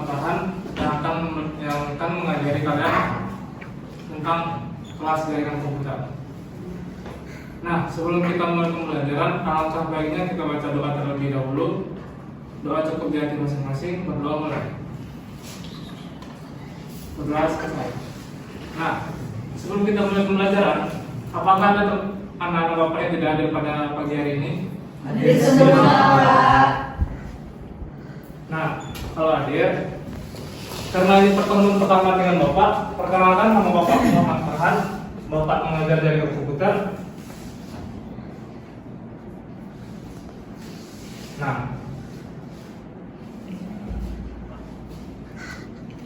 Farhan yang akan mengajari kalian tentang kelas jaringan komputer. Nah, sebelum kita mulai pembelajaran, alangkah baiknya kita baca doa terlebih dahulu. Doa cukup di hati masing-masing, berdoa mulai. Berdoa selesai. Nah, sebelum kita mulai pembelajaran, apakah ada anak-anak bapak yang tidak hadir pada pagi hari ini? Hadir semua. Nah, kalau hadir, karena ini pertemuan pertama dengan bapak, perkenalkan nama bapak Muhammad Farhan. Bapak mengajar jaringan komputer. Nah,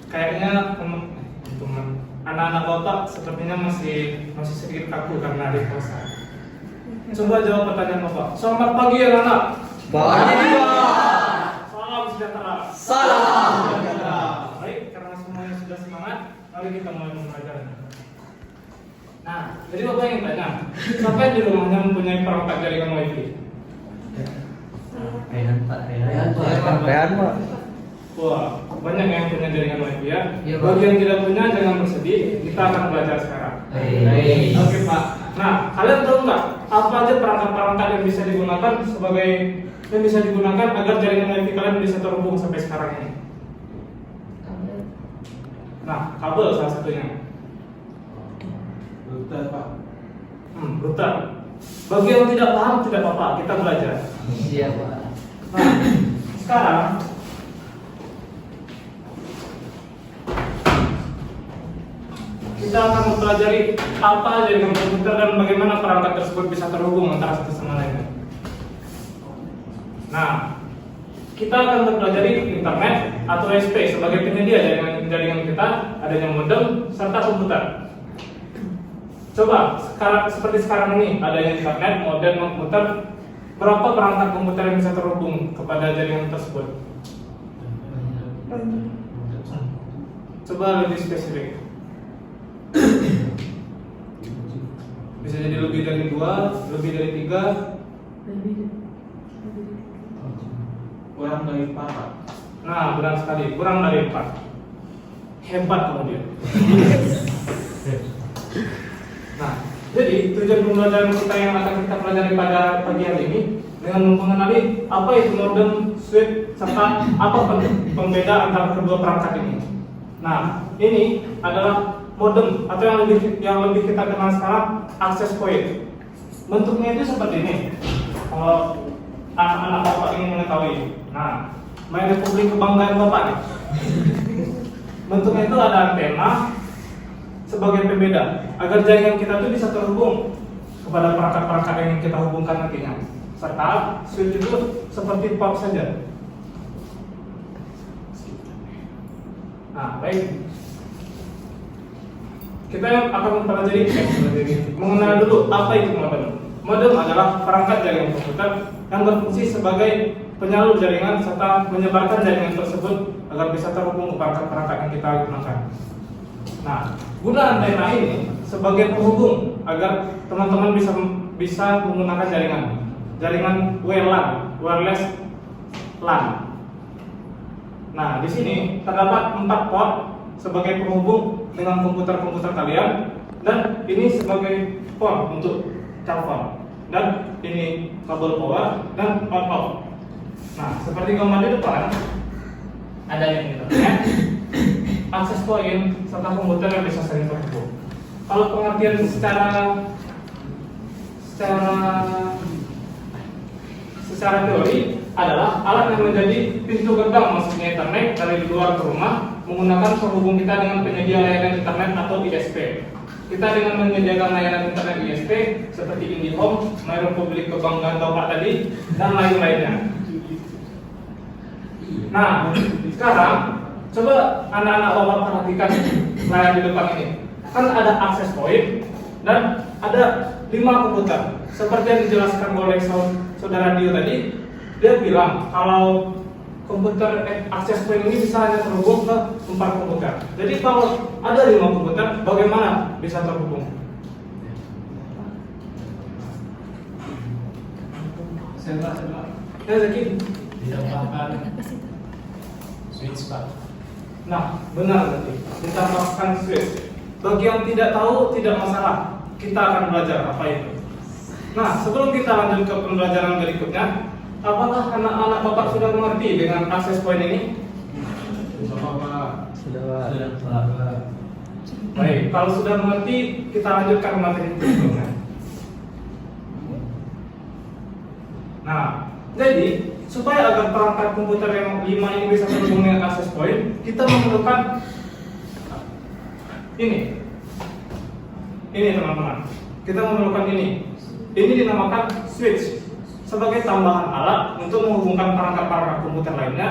kayaknya teman anak-anak bapak sepertinya masih sedikit kaku karena ada puasa. Coba jawab pertanyaan bapak. Selamat pagi anak-anak. Pagi, Pak. Salam sejahtera. Salam. Baik, karena semuanya sudah semangat, mari kita mulai pembelajaran. Nah, jadi bapak ingin tanya, siapa yang di rumahnya mempunyai perangkat jaringan wifi? Rehan, Pak. Wah, banyak yang punya jaringan wifi ya. Iya, Pak. Bagi yang tidak punya jangan bersedih, kita akan belajar sekarang. Baik. Oke Pak. Nah, kalian tahu nggak apa aja perangkat-perangkat yang bisa digunakan agar jaringan wifi kalian bisa terhubung sampai sekarang ini? Nah, kabel salah satunya. Router, Pak. Router. Bagi yang tidak paham tidak apa-apa, kita belajar. Iya, Pak. Nah, sekarang kita akan mempelajari apa jaringan komputer dan bagaimana perangkat tersebut bisa terhubung antara satu sama lainnya. Nah, kita akan mempelajari internet atau SP sebagai penyedia jaringan kita, adanya modem serta komputer. Coba seperti sekarang ini adanya internet, modem, komputer. Berapa perangkat komputer yang bisa terhubung kepada jaringan tersebut? Coba lebih spesifik. Bisa jadi lebih dari 2, lebih dari 3, Kurang dari 4, Pak. nah benar sekali, kurang dari 4. Hebat kemudian. Nah, jadi tujuan pembelajaran kita yang akan kita pelajari pada pagi hari ini dengan mengenali apa itu modem, switch, serta apa pembeda antara kedua perangkat ini. Nah, ini adalah modem atau yang lebih kita kenal sekarang access point. Bentuknya itu seperti ini. Kalau anak-anak bapak ingin mengetahui, nah, main Republik kebanggaan bapak nih. Bentuknya itu ada antena sebagai pembeda agar jaringan kita itu bisa terhubung kepada perangkat-perangkat yang kita hubungkan nantinya. Serta switch itu seperti port saja. Nah, baik. Kita akan mempelajari mengenal dulu apa itu modem. Modem adalah perangkat jaringan komputer yang berfungsi sebagai penyalur jaringan serta menyebarkan jaringan tersebut agar bisa terhubung ke perangkat-perangkat yang kita gunakan. Nah, guna antena ini sebagai penghubung agar teman-teman bisa menggunakan jaringan WLAN, wireless LAN. Nah, di sini terdapat 4 port sebagai penghubung dengan komputer-komputer kalian, dan ini sebagai port untuk telepon, dan ini kabel power dan on-off. Nah, seperti gambar di depan ada yang internet, akses point serta komputer yang bisa saling terhubung. Kalau pengertian secara teori adalah alat yang menjadi pintu gerbang masuknya internet dari luar ke rumah menggunakan penghubung kita dengan penyedia layanan internet atau ISP. Kita dengan menyediakan layanan internet ISP seperti IndiHome, My Republik kebanggaan bapak tadi, dan lain-lainnya. Nah, sekarang coba anak-anak bapak perhatikan layar di depan ini. Kan ada access point dan ada 5 komputer. Seperti yang dijelaskan oleh saudara Dio tadi, dia bilang kalau komputer access point ini bisa hanya terhubung ke 4 komputer. Jadi kalau ada 5 komputer, bagaimana bisa terhubung? Saya Ya, Zaki. ditambahkan switch, Pak. Nah, benar berarti. Ditambahkan switch. Bagi yang tidak tahu, tidak masalah. Kita akan belajar apa itu. Nah, sebelum kita lanjut ke pembelajaran berikutnya, apakah anak-anak Bapak sudah mengerti dengan access point ini? Bapak. Sudah, Baik, kalau sudah mengerti, kita lanjutkan materi berikutnya. Nah, jadi supaya agar perangkat komputer yang 5 ini bisa terhubung dengan access point, kita memerlukan ini. Ini teman-teman. Kita memerlukan ini. Ini dinamakan switch sebagai tambahan alat untuk menghubungkan perangkat-perangkat komputer lainnya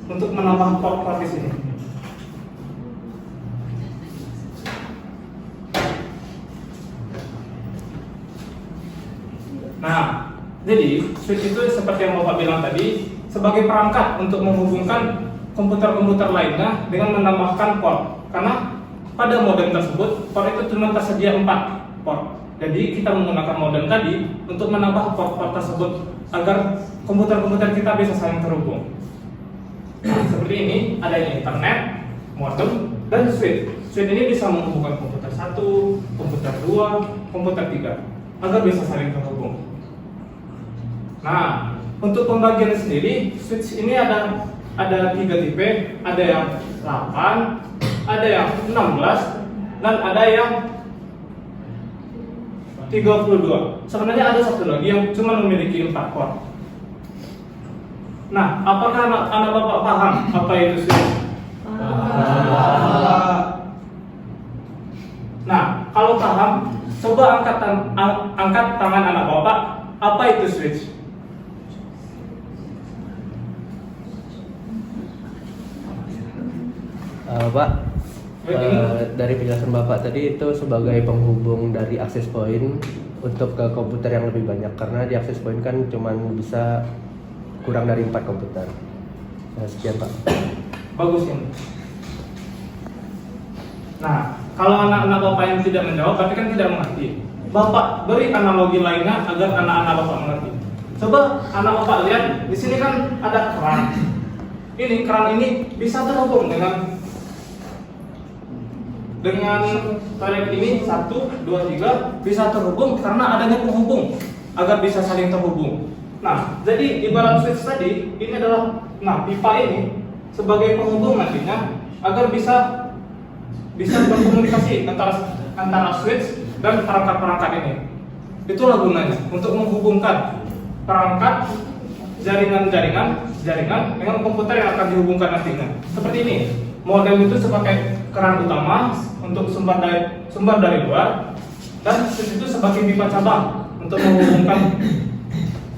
untuk menambah port-port di sini. Nah, jadi switch itu seperti yang Bapak bilang tadi sebagai perangkat untuk menghubungkan komputer-komputer lainnya dengan menambahkan port. Karena pada modem tersebut port itu cuma tersedia 4 port. Jadi kita menggunakan modem tadi untuk menambah port-port tersebut agar komputer-komputer kita bisa saling terhubung. Nah, seperti ini ada internet, modem, dan switch. Switch ini bisa menghubungkan komputer 1, komputer 2, komputer 3 agar bisa saling terhubung. Nah, untuk pembagian sendiri, switch ini ada 3 tipe, ada yang 8, ada yang 16, dan ada yang 32. Sebenarnya ada satu lagi yang cuma memiliki 4 port. Nah, apakah anak Bapak paham apa itu switch? Nah, kalau paham, coba angkat tangan anak Bapak. Apa itu switch? Pak, dari penjelasan Bapak tadi itu sebagai penghubung dari access point untuk ke komputer yang lebih banyak, karena di access point kan cuma bisa kurang dari 4 komputer. Nah, sekian Pak. Bagus ini. Nah, kalau anak-anak Bapak yang tidak menjawab berarti kan tidak mengerti. Bapak beri analogi lainnya agar anak-anak Bapak mengerti. Coba anak Bapak lihat, di sini kan ada keran. Ini keran ini bisa terhubung dengan toilet ini 1, 2, 3 bisa terhubung karena adanya penghubung agar bisa saling terhubung. Nah, jadi ibarat switch tadi ini adalah, nah pipa ini sebagai penghubung nantinya agar bisa berkomunikasi antara switch dan perangkat-perangkat ini. Itulah gunanya untuk menghubungkan perangkat jaringan dengan komputer yang akan dihubungkan nantinya. Seperti ini. Modem itu sebagai keran utama untuk sumber dari luar, dan switch itu sebagai pipa cabang untuk menghubungkan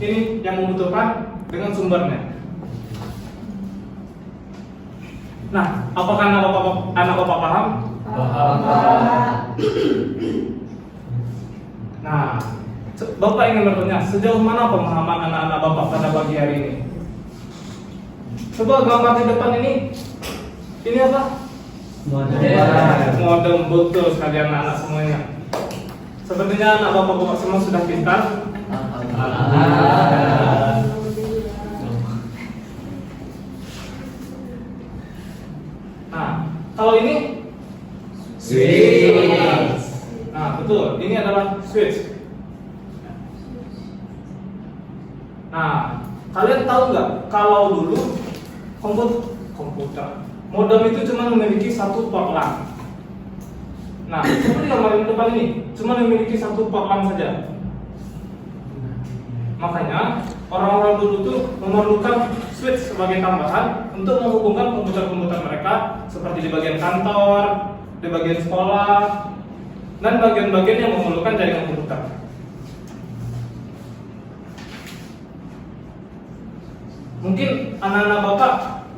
ini yang membutuhkan dengan sumbernya. Nah, apakah anak Bapak paham? Paham. Nah, Bapak ingin bertanya, sejauh mana pemahaman anak-anak Bapak pada pagi hari ini? Coba gambar di depan ini apa? Modem, betul sekali anak-anak semuanya. Sepertinya anak Bapak semua sudah pintar. Nah, kalau ini Switch. Nah, betul. Ini adalah switch. Nah, kalian tahu nggak kalau dulu komputer modem itu cuma memiliki 1 port LAN. Nah, seperti gambar di depan ini, cuma memiliki 1 port LAN saja. Makanya orang-orang dulu tuh memerlukan switch sebagai tambahan untuk menghubungkan komputer-komputer mereka seperti di bagian kantor, di bagian sekolah, dan bagian-bagian yang memerlukan jaringan komputer. Mungkin anak-anak Bapak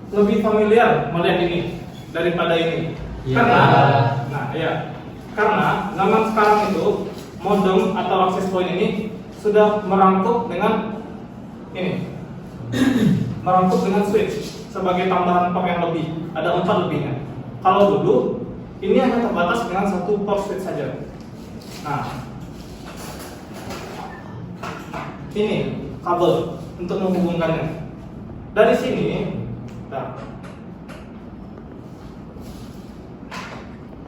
lebih familiar melihat ini daripada ini. Ya. Karena zaman sekarang itu modem atau access point ini sudah merangkup dengan ini. Merangkup dengan switch sebagai tambahan port yang lebih. Ada 4 lebihnya. Kalau dulu ini hanya terbatas dengan 1 port switch saja. Nah, ini kabel untuk menghubungkannya. Dari sini, nah,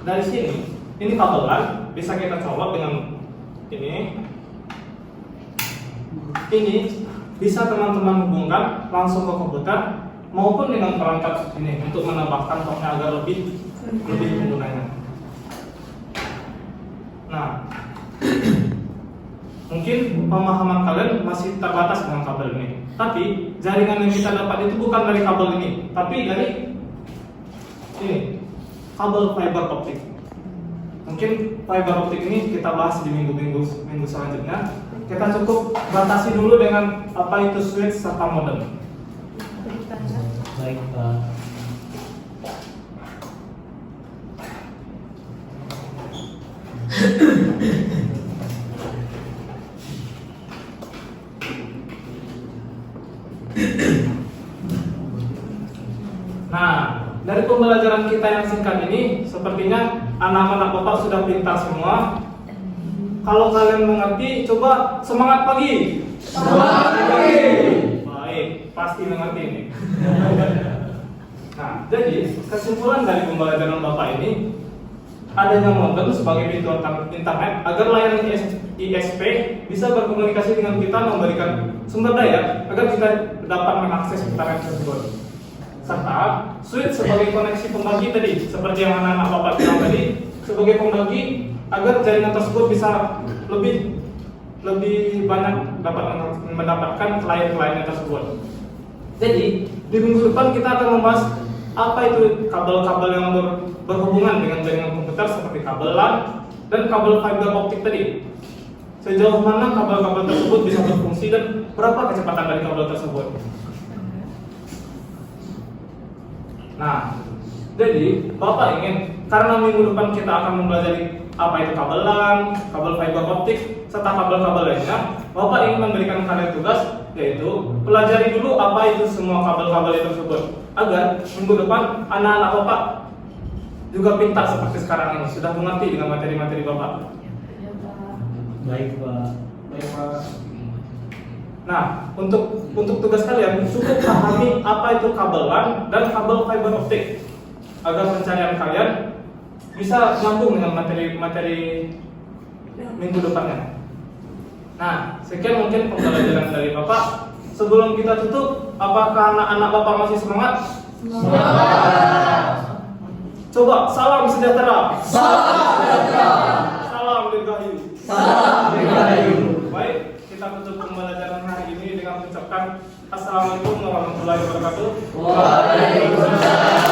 dari sini, ini kabelan, bisa kita coba dengan ini. Ini bisa teman-teman hubungkan langsung ke komputer maupun dengan perangkat ini untuk menambahkan toknya agar lebih penggunanya. Nah, mungkin pemahaman kalian masih terbatas dengan kabel ini. Tapi jaringan yang kita dapat itu bukan dari kabel ini, tapi dari ini, kabel fiber optik. Mungkin fiber optik ini kita bahas di minggu selanjutnya. Kita cukup batasi dulu dengan apa itu switch serta modem. Baik Pak. Nah, dari pembelajaran kita yang singkat ini, sepertinya anak-anak Bapak sudah pintar semua. Kalau kalian mengerti, coba semangat pagi. Semangat pagi. Baik, pasti mengerti ini. Nah, jadi kesimpulan dari pembelajaran Bapak ini, adanya modem sebagai pintu internet agar layanan ISP bisa berkomunikasi dengan kita, memberikan sumber daya agar kita dapat mengakses internet tersebut. Serta switch sebagai koneksi pembagi tadi, seperti yang anak-anak Bapak bilang tadi, sebagai pembagi agar jaringan tersebut bisa lebih banyak dapat mendapatkan klien-kliennya tersebut. Jadi di minggu depan kita akan membahas apa itu kabel-kabel yang berhubungan dengan jaringan komputer seperti kabel LAN dan kabel fiber optik tadi. Sejauh mana kabel-kabel tersebut bisa berfungsi dan berapa kecepatan dari kabel tersebut. Nah, jadi Bapak ingin, karena minggu depan kita akan mempelajari apa itu kabel LAN, kabel fiber optik, serta kabel-kabel lainnya, Bapak ingin memberikan kalian tugas, yaitu pelajari dulu apa itu semua kabel-kabel tersebut, agar minggu depan anak-anak Bapak juga pintar seperti sekarang ini, sudah mengerti dengan materi-materi Bapak. Baik Pak. Baik Pak. Nah, untuk tugas kalian cukup pahami apa itu kabel LAN dan kabel fiber optik, agar pencarian kalian bisa nyambung dengan materi minggu depannya. Nah, sekian mungkin pembelajaran dari Bapak. Sebelum kita tutup, apakah anak-anak Bapak masih semangat? Semangat. Coba salam sejahtera. Salam sejahtera. Salam dirgahayu. Salam dirgahayu. Baik, kita tutup pembelajaran hari ini dengan mengucapkan Assalamualaikum warahmatullahi wabarakatuh. Waalaikumsalam.